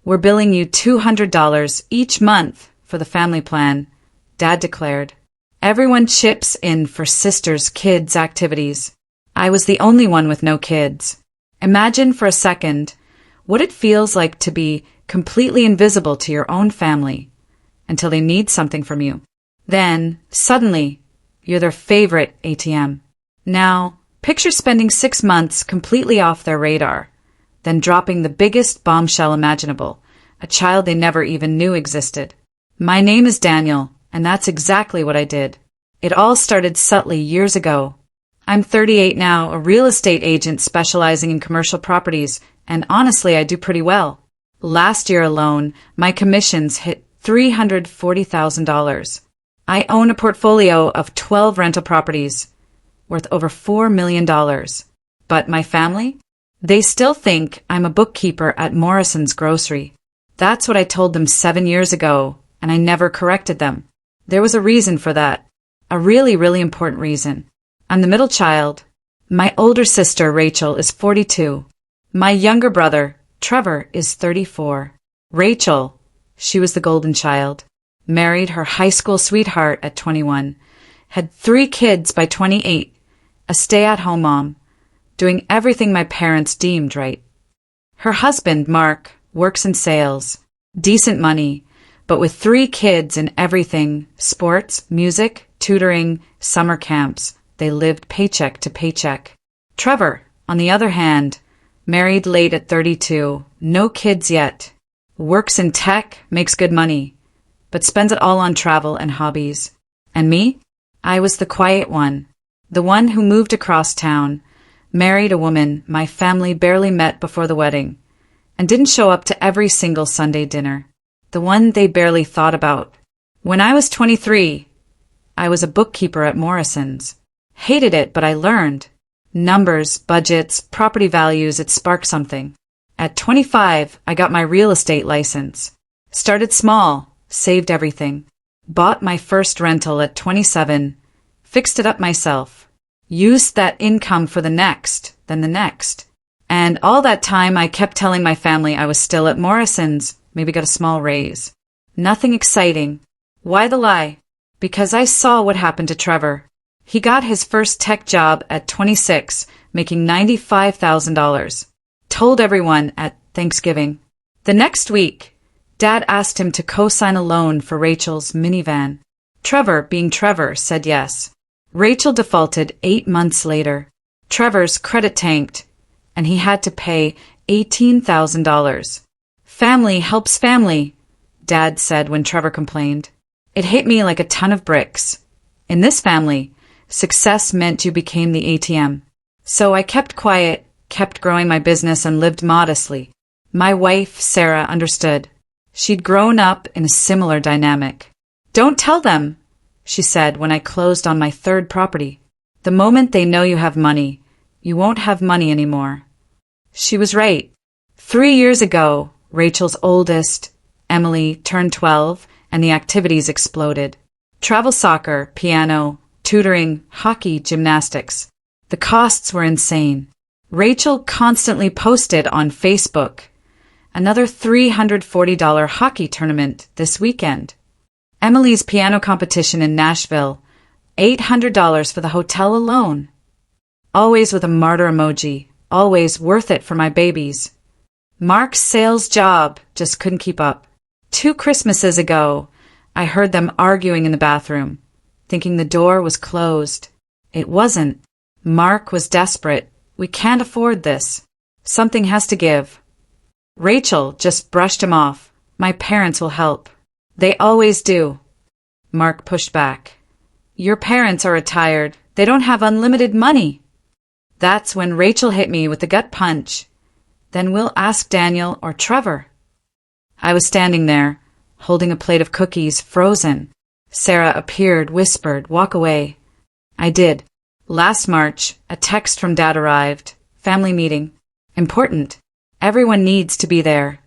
We're billing you $200 each month for the family plan, Dad declared. Everyone chips in for sister's kids' activities. I was the only one with no kids. Imagine for a second what it feels like to be completely invisible to your own family until they need something from you. Then, suddenly, you're their favorite ATM. Now, picture spending 6 months completely off their radar, then dropping the biggest bombshell imaginable, a child they never even knew existed. My name is Daniel, and that's exactly what I did. It all started subtly years ago. I'm 38 now, a real estate agent specializing in commercial properties, and honestly, I do pretty well. Last year alone, my commissions hit $340,000. I own a portfolio of 12 rental properties, worth over $4 million. But my family? They still think I'm a bookkeeper at Morrison's Grocery. That's what I told them 7 years ago, and I never corrected them. There was a reason for that. A really, really important reason. I'm the middle child. My older sister, Rachel, is 42. My younger brother, Trevor, is 34. Rachel, she was the golden child, married her high school sweetheart at 21, had 3 kids by 28, a stay-at-home mom, doing everything my parents deemed right. Her husband, Mark, works in sales, decent money, but with 3 kids and everything, sports, music, tutoring, summer camps, they lived paycheck to paycheck. Trevor, on the other hand, married late at 32, no kids yet, works in tech, makes good money, but spends it all on travel and hobbies. And me? I was the quiet one, the one who moved across town, married a woman my family barely met before the wedding, and didn't show up to every single Sunday dinner, the one they barely thought about. When I was 23, I was a bookkeeper at Morrison's. Hated it, but I learned. Numbers, budgets, property values, it sparked something. At 25, I got my real estate license. Started small, saved everything. Bought my first rental at 27, fixed it up myself. Used that income for the next, then the next. And all that time I kept telling my family I was still at Morrison's, maybe got a small raise. Nothing exciting. Why the lie? Because I saw what happened to Trevor. He got his first tech job at 26, making $95,000. Told everyone at Thanksgiving. The next week, Dad asked him to co-sign a loan for Rachel's minivan. Trevor, being Trevor, said yes. Rachel defaulted 8 months later. Trevor's credit tanked, and he had to pay $18,000. Family helps family, Dad said when Trevor complained. It hit me like a ton of bricks. In this family, success meant you became the ATM. So I kept quiet, kept growing my business, and lived modestly. My wife, Sarah, understood. She'd grown up in a similar dynamic. Don't tell them, she said when I closed on my 3rd property. The moment they know you have money, you won't have money anymore. She was right. 3 years ago, Rachel's oldest, Emily, turned 12, and the activities exploded. Travel soccer, piano, tutoring, hockey, gymnastics. The costs were insane. Rachel constantly posted on Facebook, another $340 hockey tournament this weekend. Emily's piano competition in Nashville, $800 for the hotel alone. Always with a martyr emoji, always worth it for my babies. Mark's sales job just couldn't keep up. 2 Christmases ago, I heard them arguing in the bathroom, thinking the door was closed. It wasn't. Mark was desperate. We can't afford this. Something has to give. Rachel just brushed him off. My parents will help. They always do. Mark pushed back. Your parents are retired. They don't have unlimited money. That's when Rachel hit me with the gut punch. Then we'll ask Daniel or Trevor. I was standing there, holding a plate of cookies, frozen. Sarah appeared, whispered, "Walk away." I did. Last March, a text from Dad arrived. Family meeting. Important. Everyone needs to be there.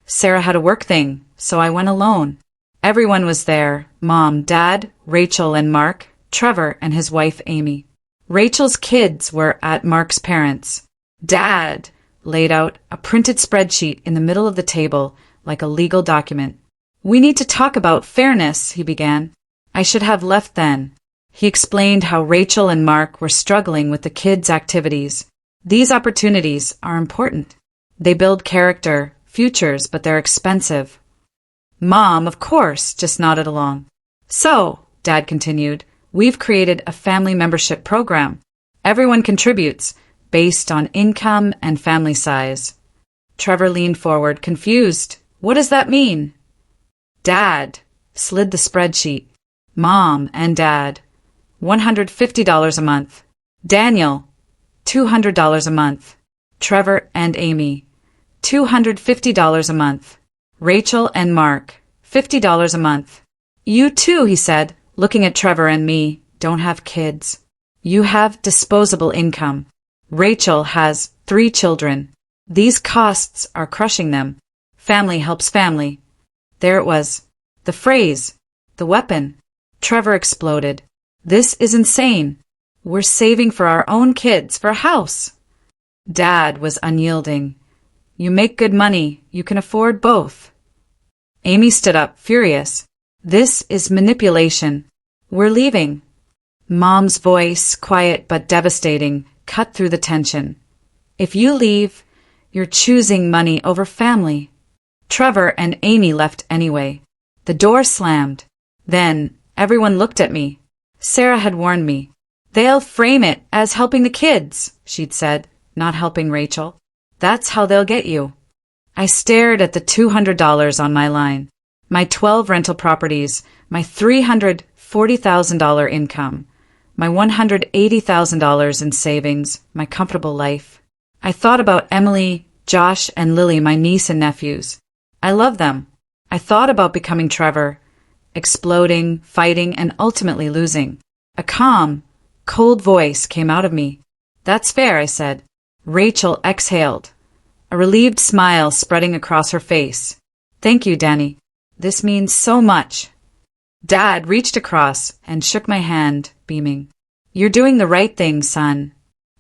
Sarah had a work thing, so I went alone. Everyone was there. Mom, Dad, Rachel and Mark, Trevor and his wife Amy. Rachel's kids were at Mark's parents'. Dad laid out a printed spreadsheet in the middle of the table, like a legal document. "We need to talk about fairness," he began. I should have left then. He explained how Rachel and Mark were struggling with the kids' activities. These opportunities are important. They build character, futures, but they're expensive. Mom, of course, just nodded along. "So," Dad continued, "we've created a family membership program. Everyone contributes, based on income and family size." Trevor leaned forward, confused. "What does that mean?" Dad slid the spreadsheet. Mom and Dad, $150 a month. Daniel, $200 a month. Trevor and Amy, $250 a month. Rachel and Mark, $50 a month. "You too," he said, looking at Trevor and me, "don't have kids. You have disposable income. Rachel has 3 children. These costs are crushing them. Family helps family." There it was. The phrase. The weapon. Trevor exploded. "This is insane. We're saving for our own kids, for a house." Dad was unyielding. "You make good money. You can afford both." Amy stood up, furious. "This is manipulation. We're leaving." Mom's voice, quiet but devastating, cut through the tension. "If you leave, you're choosing money over family." Trevor and Amy left anyway. The door slammed. Then everyone looked at me. Sarah had warned me. "They'll frame it as helping the kids," she'd said, "not helping Rachel. That's how they'll get you." I stared at the $200 on my line. My 12 rental properties, my $340,000 income, my $180,000 in savings, my comfortable life. I thought about Emily, Josh, and Lily, my niece and nephews. I love them. I thought about becoming Trevor, exploding, fighting, and ultimately losing. A calm, cold voice came out of me. "That's fair," I said. Rachel exhaled, a relieved smile spreading across her face. "Thank you, Danny. This means so much." Dad reached across and shook my hand, beaming. "You're doing the right thing, son.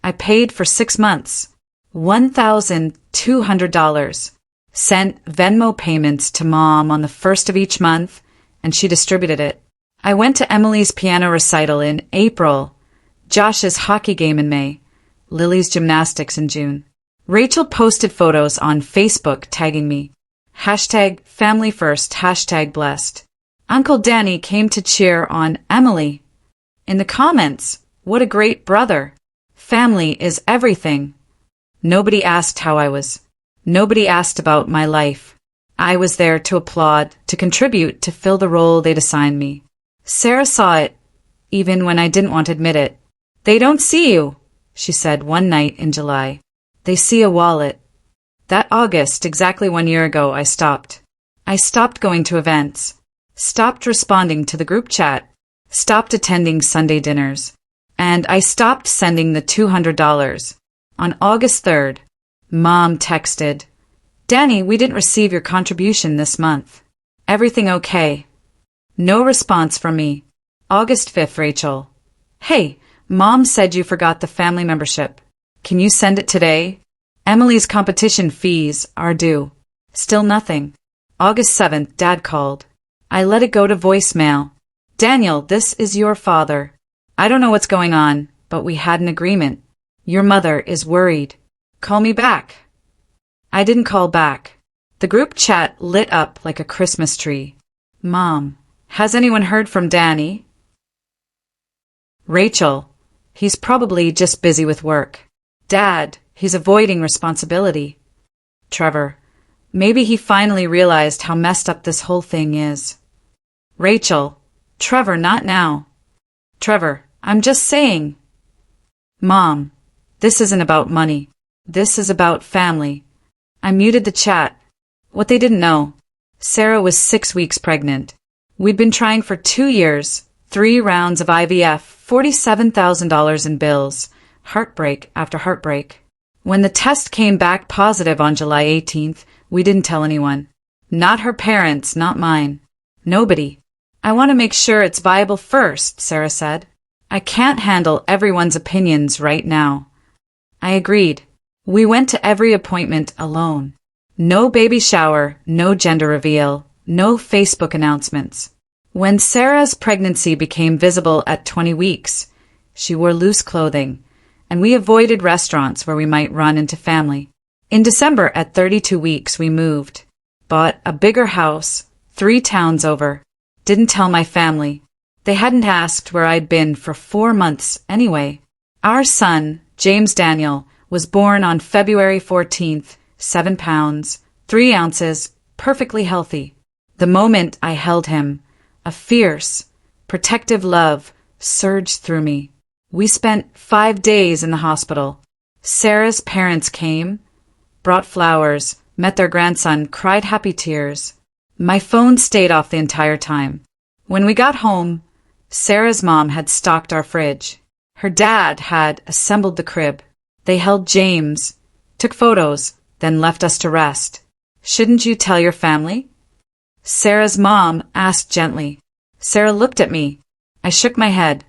I paid for 6 months. $1,200. Sent Venmo payments to Mom on the 1st of each month, and she distributed it. I went to Emily's piano recital in April, Josh's hockey game in May, Lily's gymnastics in June. Rachel posted photos on Facebook tagging me. #FamilyFirst, #blessed. Uncle Danny came to cheer on Emily. In the comments, "What a great brother. Family is everything." Nobody asked how I was. Nobody asked about my life. I was there to applaud, to contribute, to fill the role they'd assigned me. Sarah saw it, even when I didn't want to admit it. "They don't see you," she said one night in July. "They see a wallet." That August, exactly 1 year ago, I stopped. I stopped going to events, stopped responding to the group chat, stopped attending Sunday dinners, and I stopped sending the $200. On August 3rd, Mom texted, "Danny, we didn't receive your contribution this month. Everything okay?" No response from me. August 5th, Rachel. "Hey, Mom said you forgot the family membership. Can you send it today? Emily's competition fees are due." Still nothing. August 7th, Dad called. I let it go to voicemail. "Daniel, this is your father. I don't know what's going on, but we had an agreement. Your mother is worried. Call me back." I didn't call back. The group chat lit up like a Christmas tree. "Mom, has anyone heard from Danny?" Rachel, "He's probably just busy with work." Dad, "He's avoiding responsibility." Trevor, "Maybe he finally realized how messed up this whole thing is." Rachel, "Trevor, not now." Trevor, "I'm just saying." Mom, "This isn't about money. This is about family." I muted the chat. What they didn't know. Sarah was 6 weeks pregnant. We'd been trying for 2 years, 3 rounds of IVF, $47,000 in bills, heartbreak after heartbreak. When the test came back positive on July 18th, we didn't tell anyone. Not her parents, not mine. Nobody. "I want to make sure it's viable first," Sarah said. "I can't handle everyone's opinions right now." I agreed. We went to every appointment alone. No baby shower, no gender reveal, no Facebook announcements. When Sarah's pregnancy became visible at 20 weeks, she wore loose clothing, and we avoided restaurants where we might run into family. In December, at 32 weeks, we moved, bought a bigger house, 3 towns over. Didn't tell my family. They hadn't asked where I'd been for 4 months anyway. Our son, James Daniel, was born on February 14th, 7 pounds, 3 ounces, perfectly healthy. The moment I held him, a fierce, protective love surged through me. We spent 5 days in the hospital. Sarah's parents came, brought flowers, met their grandson, cried happy tears. My phone stayed off the entire time. When we got home, Sarah's mom had stocked our fridge. Her dad had assembled the crib. They held James, took photos, then left us to rest. Shouldn't you tell your family? Sarah's mom asked gently. Sarah looked at me. I shook my head.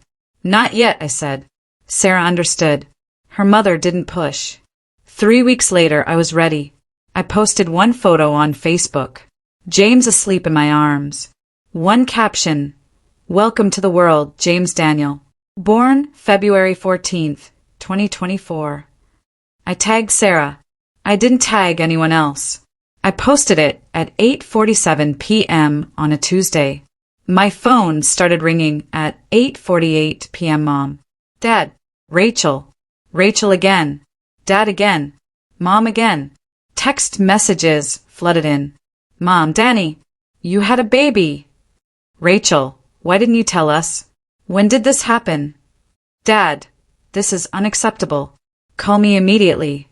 Not yet, I said. Sarah understood. Her mother didn't push. 3 weeks later, I was ready. I posted one photo on Facebook. James asleep in my arms. One caption, "Welcome to the world, James Daniel. Born February 14th, 2024. I tagged Sarah. I didn't tag anyone else. I posted it at 8:47 p.m. on a Tuesday. My phone started ringing at 8:48 p.m. Mom. Dad. Rachel. Rachel again. Dad again. Mom again. Text messages flooded in. Mom, Danny, you had a baby. Rachel, why didn't you tell us? When did this happen? Dad, this is unacceptable. Call me immediately.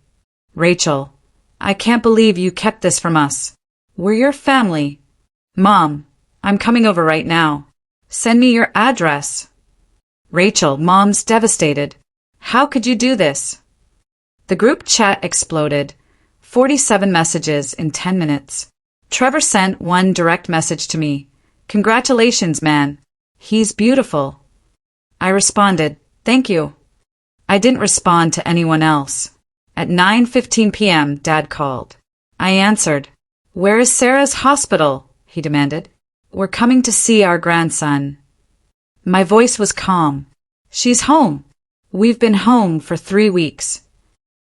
Rachel, I can't believe you kept this from us. We're your family. Mom, I'm coming over right now. Send me your address. Rachel, Mom's devastated. How could you do this? The group chat exploded. 47 messages in 10 minutes. Trevor sent one direct message to me. Congratulations, man. He's beautiful. I responded, thank you. I didn't respond to anyone else. At 9:15 p.m., Dad called. I answered. Where is Sarah's hospital? He demanded. We're coming to see our grandson. My voice was calm. She's home. We've been home for 3 weeks.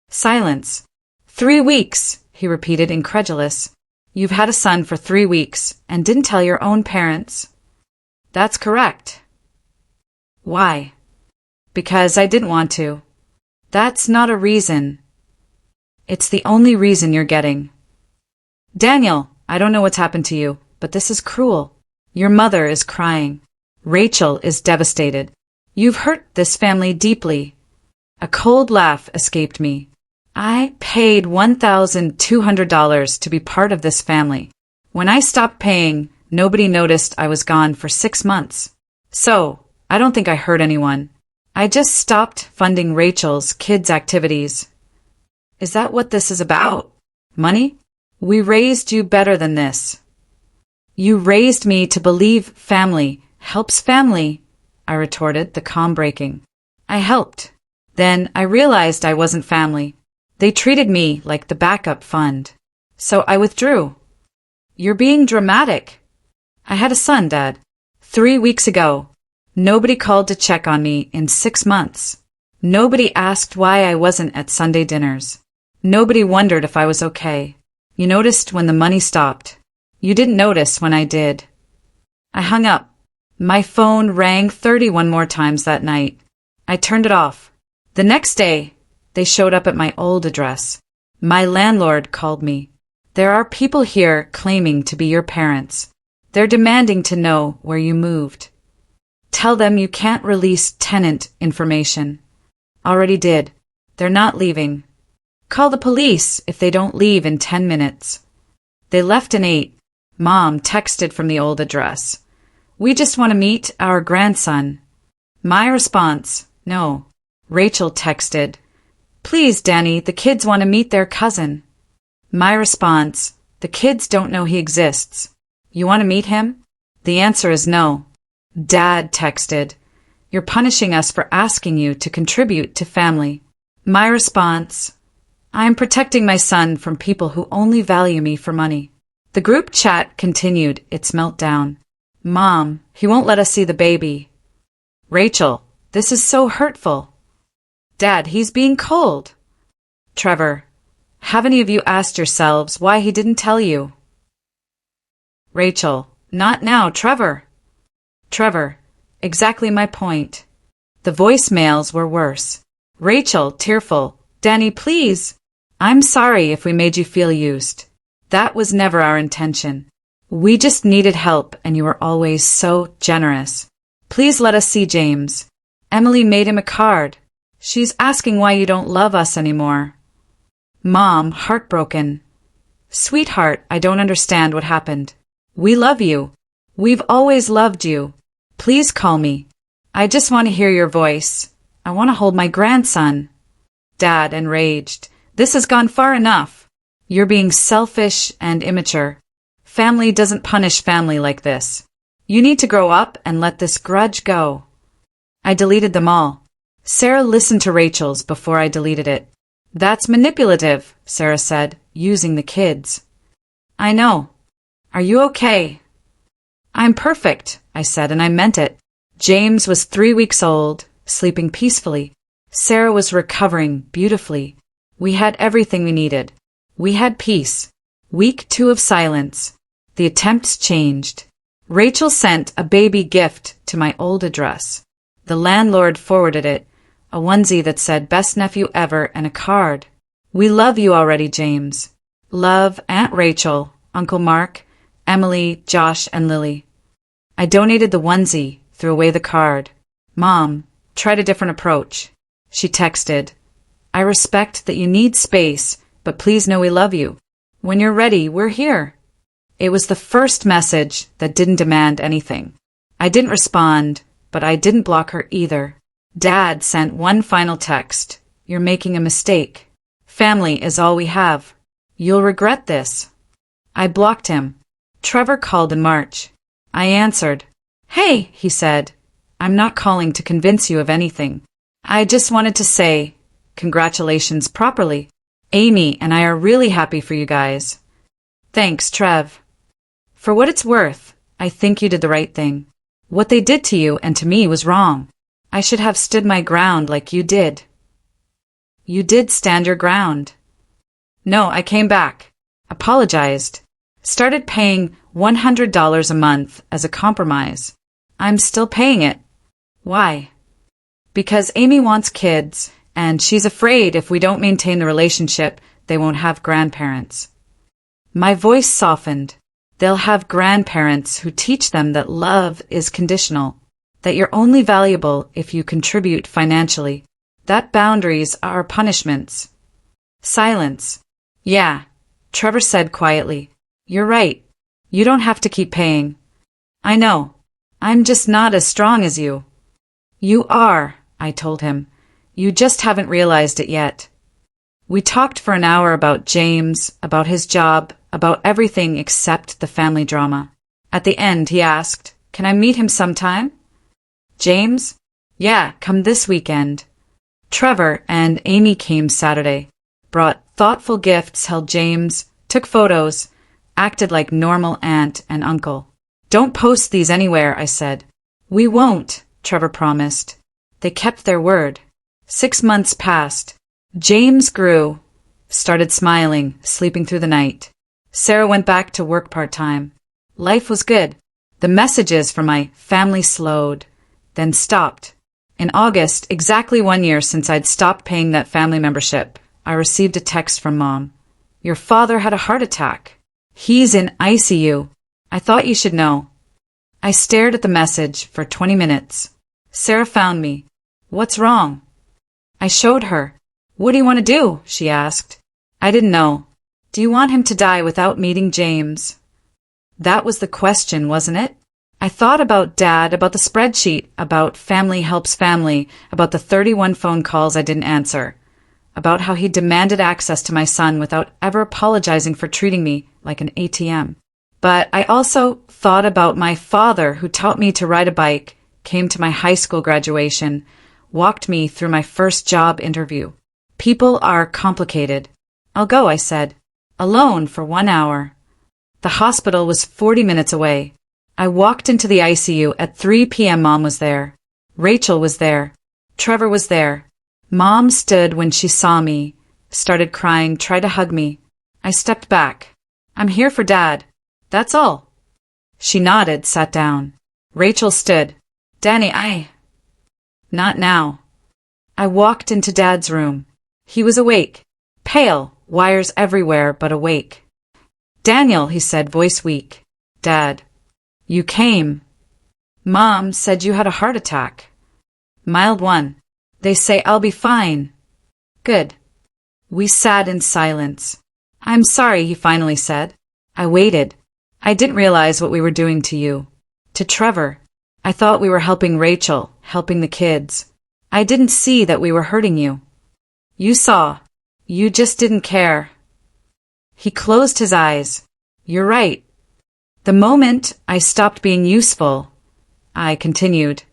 Silence. 3 weeks, he repeated, incredulous. You've had a son for 3 weeks and didn't tell your own parents? That's correct. Why? Because I didn't want to. That's not a reason. It's the only reason you're getting. Daniel, I don't know what's happened to you, but this is cruel. Your mother is crying. Rachel is devastated. You've hurt this family deeply. A cold laugh escaped me. I paid $1,200 to be part of this family. When I stopped paying, nobody noticed I was gone for 6 months. So, I don't think I hurt anyone. I just stopped funding Rachel's kids' activities. Is that what this is about? Money? We raised you better than this. You raised me to believe family helps family, I retorted, the calm breaking. I helped. Then I realized I wasn't family. They treated me like the backup fund. So I withdrew. You're being dramatic. I had a son, Dad. 3 weeks ago. Nobody called to check on me in 6 months. Nobody asked why I wasn't at Sunday dinners. Nobody wondered if I was okay. You noticed when the money stopped. You didn't notice when I did. I hung up. My phone rang 31 more times that night. I turned it off. The next day, they showed up at my old address. My landlord called me. There are people here claiming to be your parents. They're demanding to know where you moved. Tell them you can't release tenant information. Already did. They're not leaving. Call the police if they don't leave in 10 minutes. They left in 8. Mom texted from the old address. We just want to meet our grandson. My response, no. Rachel texted, please, Danny, the kids want to meet their cousin. My response, the kids don't know he exists. You want to meet him? The answer is no. Dad texted, you're punishing us for asking you to contribute to family. My response, I am protecting my son from people who only value me for money. The group chat continued its meltdown. Mom, he won't let us see the baby. Rachel, this is so hurtful. Dad, he's being cold. Trevor, have any of you asked yourselves why he didn't tell you? Rachel, not now, Trevor. Trevor, exactly my point. The voicemails were worse. Rachel, tearful, Danny, please. I'm sorry if we made you feel used. That was never our intention. We just needed help and you were always so generous. Please let us see James. Emily made him a card. She's asking why you don't love us anymore. Mom, heartbroken. Sweetheart, I don't understand what happened. We love you. We've always loved you. Please call me. I just want to hear your voice. I want to hold my grandson. Dad, enraged. This has gone far enough. You're being selfish and immature. Family doesn't punish family like this. You need to grow up and let this grudge go. I deleted them all. Sarah listened to Rachel's before I deleted it. That's manipulative, Sarah said, using the kids. I know. Are you okay? I'm perfect, I said, and I meant it. James was 3 weeks old, sleeping peacefully. Sarah was recovering beautifully. We had everything we needed. We had peace. Week 2 of silence. The attempts changed. Rachel sent a baby gift to my old address. The landlord forwarded it, a onesie that said best nephew ever and a card. We love you already, James. Love, Aunt Rachel, Uncle Mark, Emily, Josh, and Lily. I donated the onesie, threw away the card. Mom, tried a different approach. She texted, I respect that you need space, but please know we love you. When you're ready, we're here. It was the first message that didn't demand anything. I didn't respond, but I didn't block her either. Dad sent one final text. You're making a mistake. Family is all we have. You'll regret this. I blocked him. Trevor called in March. I answered. Hey, he said. I'm not calling to convince you of anything. I just wanted to say, congratulations properly. Amy and I are really happy for you guys. Thanks, Trev. For what it's worth, I think you did the right thing. What they did to you and to me was wrong. I should have stood my ground like you did. You did stand your ground. No, I came back, apologized, started paying $100 a month as a compromise. I'm still paying it. Why? Because Amy wants kids, and she's afraid if we don't maintain the relationship, they won't have grandparents. My voice softened. They'll have grandparents who teach them that love is conditional, that you're only valuable if you contribute financially, that boundaries are punishments. Silence. Yeah, Trevor said quietly. You're right. You don't have to keep paying. I know. I'm just not as strong as you. You are, I told him. You just haven't realized it yet. We talked for an hour about James, about his job, about everything except the family drama. At the end, he asked, Can I meet him sometime? James? Yeah, come this weekend. Trevor and Amy came Saturday, brought thoughtful gifts, held James, took photos, acted like normal aunt and uncle. Don't post these anywhere, I said. We won't, Trevor promised. They kept their word. 6 months passed. James grew, started smiling, sleeping through the night. Sarah went back to work part-time. Life was good. The messages from my family slowed, then stopped. In August, exactly 1 year since I'd stopped paying that family membership, I received a text from Mom. Your father had a heart attack. He's in ICU. I thought you should know. I stared at the message for 20 minutes. Sarah found me. What's wrong? I showed her. What do you want to do? She asked. I didn't know. Do you want him to die without meeting James? That was the question, wasn't it? I thought about Dad, about the spreadsheet, about family helps family, about the 31 phone calls I didn't answer, about how he demanded access to my son without ever apologizing for treating me like an ATM. But I also thought about my father who taught me to ride a bike, came to my high school graduation, walked me through my first job interview. People are complicated. I'll go, I said. Alone for 1 hour. The hospital was 40 minutes away. I walked into the ICU at 3 p.m. Mom was there. Rachel was there. Trevor was there. Mom stood when she saw me, started crying, tried to hug me. I stepped back. I'm here for Dad. That's all. She nodded, sat down. Rachel stood. Danny, Not now. I walked into Dad's room. He was awake. Pale, wires everywhere, but awake. Daniel, he said, voice weak. Dad. You came. Mom said you had a heart attack. Mild one. They say I'll be fine. Good. We sat in silence. I'm sorry, he finally said. I waited. I didn't realize what we were doing to you. To Trevor. I thought we were helping Rachel, helping the kids. I didn't see that we were hurting you. You saw. You just didn't care. He closed his eyes. You're right. The moment I stopped being useful, I continued.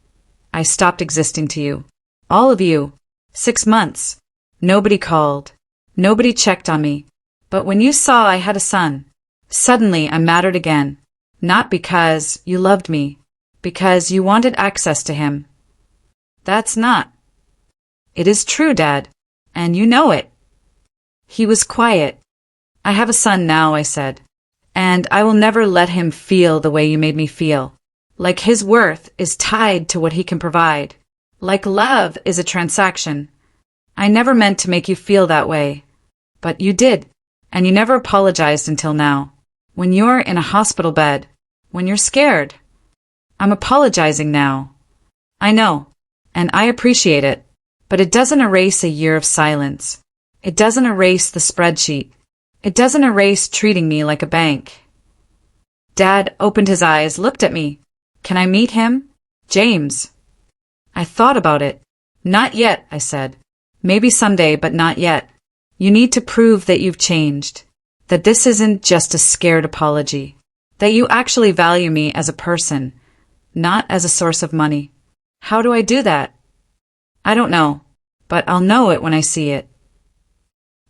I stopped existing to you. All of you. 6 months. Nobody called. Nobody checked on me. But when you saw I had a son, suddenly I mattered again. Not because you loved me, because you wanted access to him. That's not. It is true, Dad, and you know it. He was quiet. I have a son now, I said, and I will never let him feel the way you made me feel. Like his worth is tied to what he can provide. Like love is a transaction. I never meant to make you feel that way. But you did, and you never apologized until now. When you're in a hospital bed, when you're scared. I'm apologizing now. I know, and I appreciate it, but it doesn't erase a year of silence. It doesn't erase the spreadsheet. It doesn't erase treating me like a bank. Dad opened his eyes, looked at me. Can I meet him? James. I thought about it. Not yet, I said. Maybe someday, but not yet. You need to prove that you've changed. That this isn't just a scared apology. That you actually value me as a person, not as a source of money. How do I do that? I don't know, but I'll know it when I see it.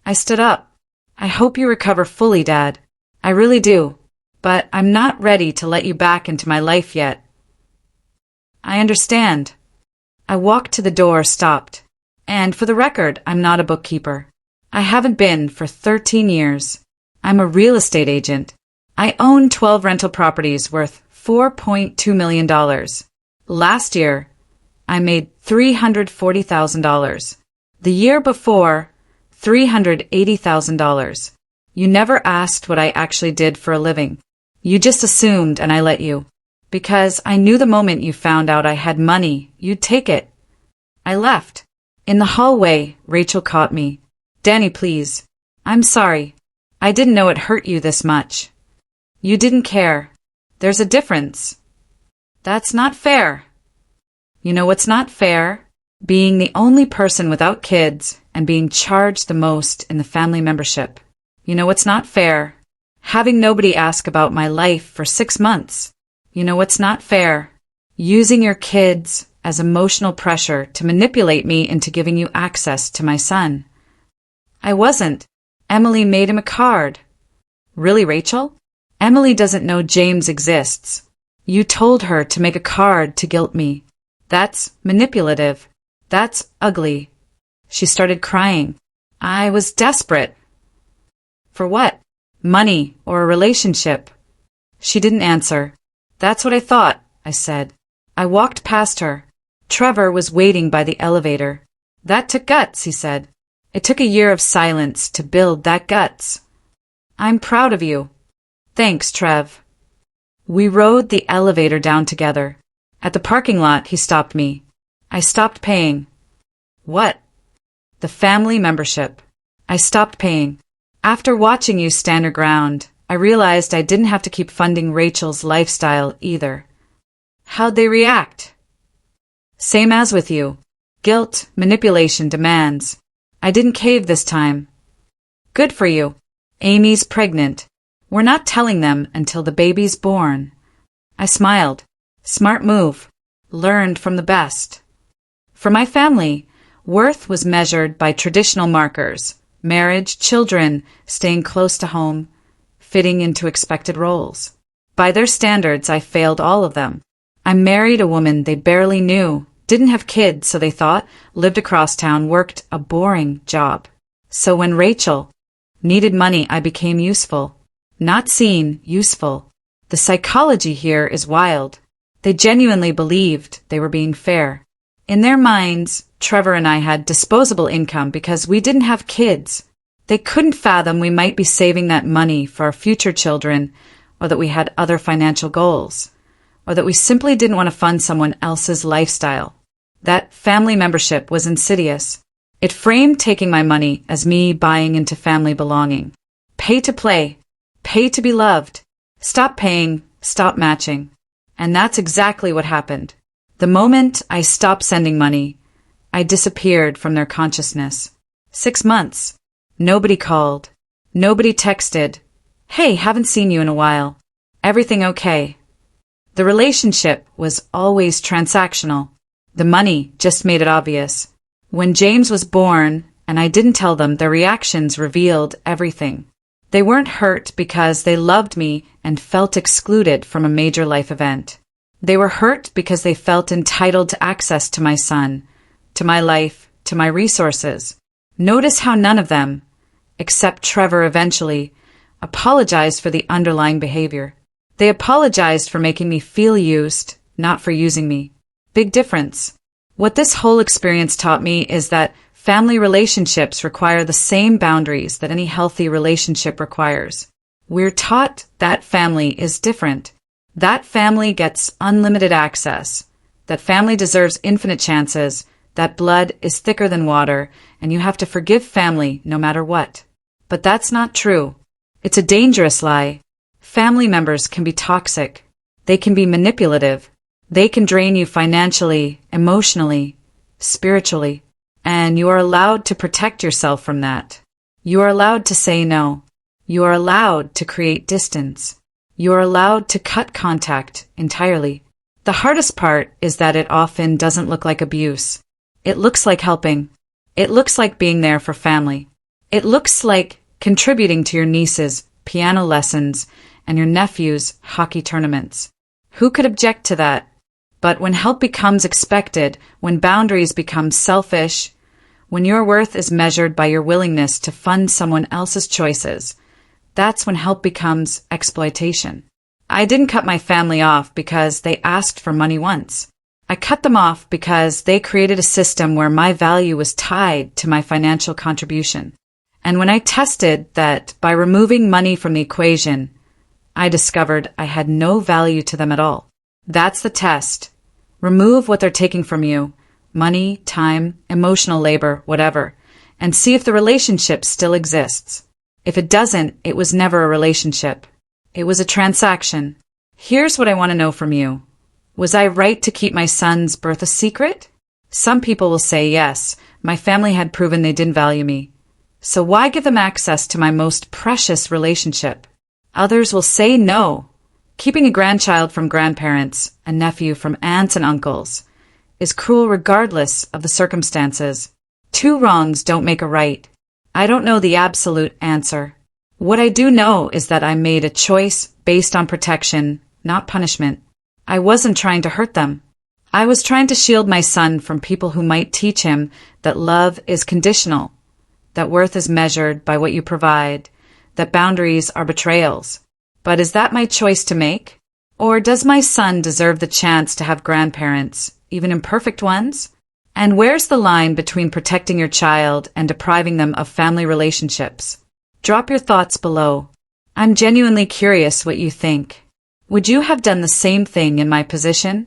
I stood up. I hope you recover fully, Dad. I really do. But I'm not ready to let you back into my life yet. I understand. I walked to the door, stopped. And for the record, I'm not a bookkeeper. I haven't been for 13 years. I'm a real estate agent. I own 12 rental properties worth $4.2 million. Last year, I made $340,000. The year before, $380,000. You never asked what I actually did for a living. You just assumed, and I let you. Because I knew the moment you found out I had money, you'd take it. I left. In the hallway, Rachel caught me. Danny, please. I'm sorry. I didn't know it hurt you this much. You didn't care. There's a difference. That's not fair. You know what's not fair? Being the only person without kids and being charged the most in the family membership. You know what's not fair? Having nobody ask about my life for 6 months. You know what's not fair? Using your kids as emotional pressure to manipulate me into giving you access to my son. I wasn't. Emily made him a card. Really, Rachel? Emily doesn't know James exists. You told her to make a card to guilt me. That's manipulative. That's ugly. She started crying. I was desperate. For what? Money or a relationship? She didn't answer. That's what I thought, I said. I walked past her. Trevor was waiting by the elevator. That took guts, he said. It took a year of silence to build that guts. I'm proud of you. Thanks, Trev. We rode the elevator down together. At the parking lot, he stopped me. I stopped paying. What? The family membership. I stopped paying. After watching you stand your ground, I realized I didn't have to keep funding Rachel's lifestyle either. How'd they react? Same as with you. Guilt, manipulation, demands. I didn't cave this time. Good for you. Amy's pregnant. We're not telling them until the baby's born. I smiled. Smart move. Learned from the best. For my family, worth was measured by traditional markers. Marriage, children, staying close to home, fitting into expected roles. By their standards, I failed all of them. I married a woman they barely knew, didn't have kids, so they thought, lived across town, worked a boring job. So when Rachel needed money, I became useful. Not seen, useful. The psychology here is wild. They genuinely believed they were being fair. In their minds, Trevor and I had disposable income because we didn't have kids. They couldn't fathom we might be saving that money for our future children, or that we had other financial goals, or that we simply didn't want to fund someone else's lifestyle. That family membership was insidious. It framed taking my money as me buying into family belonging. Pay to play. Pay to be loved. Stop paying. Stop matching. And that's exactly what happened. The moment I stopped sending money, I disappeared from their consciousness. 6 months. Nobody called. Nobody texted. Hey, haven't seen you in a while. Everything okay? The relationship was always transactional. The money just made it obvious. When James was born, and I didn't tell them, their reactions revealed everything. They weren't hurt because they loved me and felt excluded from a major life event. They were hurt because they felt entitled to access to my son, to my life, to my resources. Notice how none of them, except Trevor eventually, apologized for the underlying behavior. They apologized for making me feel used, not for using me. Big difference. What this whole experience taught me is that family relationships require the same boundaries that any healthy relationship requires. We're taught that family is different. That family gets unlimited access. That family deserves infinite chances. That blood is thicker than water, and you have to forgive family no matter what. But that's not true. It's a dangerous lie. Family members can be toxic. They can be manipulative. They can drain you financially, emotionally, spiritually. And you are allowed to protect yourself from that. You are allowed to say no. You are allowed to create distance. You are allowed to cut contact entirely. The hardest part is that it often doesn't look like abuse. It looks like helping. It looks like being there for family. It looks like contributing to your niece's piano lessons and your nephew's hockey tournaments. Who could object to that? But when help becomes expected, when boundaries become selfish, when your worth is measured by your willingness to fund someone else's choices, that's when help becomes exploitation. I didn't cut my family off because they asked for money once. I cut them off because they created a system where my value was tied to my financial contribution. And when I tested that by removing money from the equation, I discovered I had no value to them at all. That's the test. Remove what they're taking from you, money, time, emotional labor, whatever, and see if the relationship still exists. If it doesn't, it was never a relationship. It was a transaction. Here's what I want to know from you. Was I right to keep my son's birth a secret? Some people will say yes. My family had proven they didn't value me. So why give them access to my most precious relationship? Others will say no. Keeping a grandchild from grandparents, a nephew from aunts and uncles, is cruel regardless of the circumstances. 2 wrongs don't make a right. I don't know the absolute answer. What I do know is that I made a choice based on protection, not punishment. I wasn't trying to hurt them. I was trying to shield my son from people who might teach him that love is conditional, that worth is measured by what you provide, that boundaries are betrayals. But is that my choice to make? Or does my son deserve the chance to have grandparents, even imperfect ones? And where's the line between protecting your child and depriving them of family relationships? Drop your thoughts below. I'm genuinely curious what you think. Would you have done the same thing in my position?